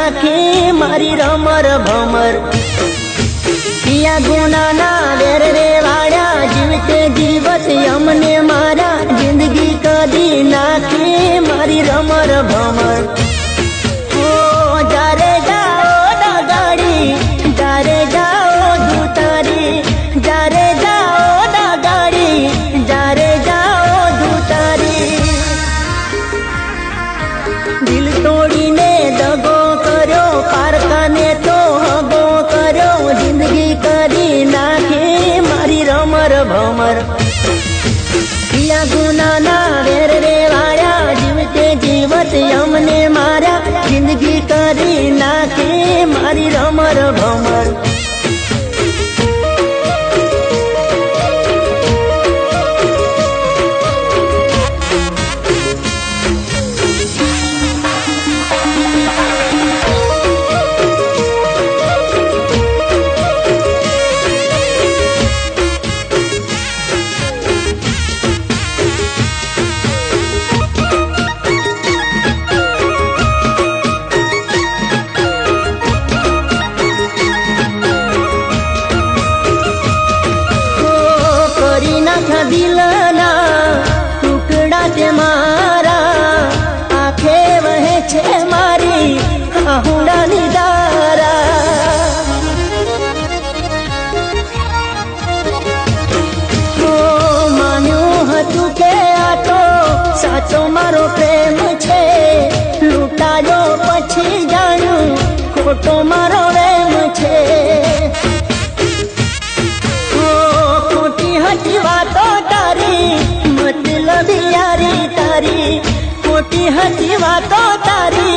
नाखी मारी रमर भमर। पिया गुनाना वेर रे वाड़ा जीवते जीवत यमने मारा जिंदगी कदी नाखी मारी रमर भमर। ओ जारे जाओ डगाड़ी जारे जाओ धुतारी जारे जाओ डगाड़ी जारे जाओ धुतारी। दिल तोड़ी ने दगो करो पारका ने तो हगो करो जिंदगी करी नाखी मारी रमर भमर। पिया गुनाना वेर रे वाया जीवते जीवत यमने मारा जिंदगी करी नाखी मारी रमर भमर। दिलना टुकड़ा ते मारा आखे वहे छे मारी आहुड़ा निदारा। ओ मान्यू हतु के आ तो साचो मारो प्रेम छे लूटायो पछी जाणू खोटो मारो वेम छे। हटी वातो तारी मतलब यारी तारी खोटी हटी वातो तारी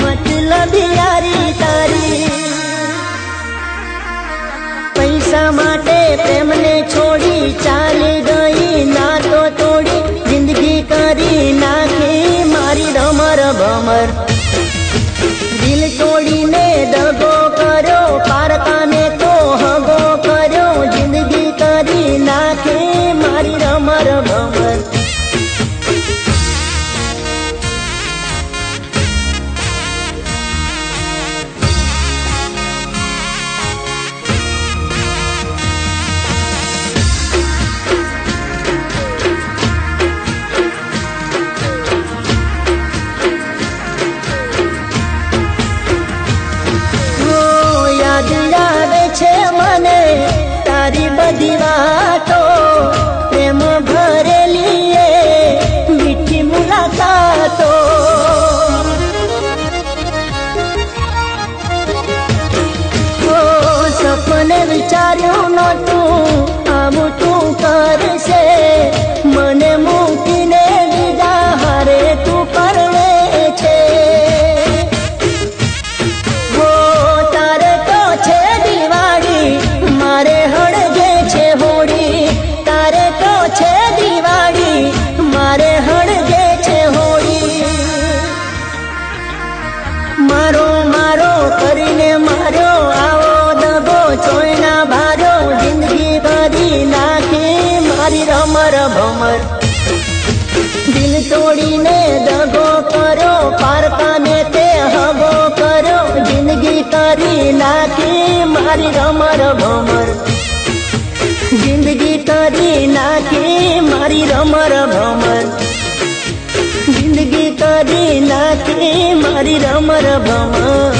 मतलब यारी तारी। पैसा माटे प्रेम ने छोड़ी चाली गई ना तो तोड़ी जिंदगी करी नाखी मारी रमर भमर। दिल तोड़ी ने दगो करो पारका ने तो हगो करो जिंदगी करी नाखी मारी रमर भमर। मने तारी बधी वातो प्रेम भरेली मीठी मुलाकातो। ओ सपने विचार्यु नतु आमु तू करशे मने मूकीने बीजा हारे तू परणे छे। मारे हड़गे छे होड़ी तारे तो छे दिवाड़ी मारे हड़गे छे होड़ी। मारो मारो करीने मारो आवो दगो छोयना भारो जिंदगी करी नाखी मारी रमर भमर। दिल तोड़ी ने दगो करो पारका ने ते हगो करो जिंदगी करी नाखी मारी रमर भमर। जिंदगी करी नाखी मारी रमर भमर। जिंदगी करी नाखी मारी रमर भमर।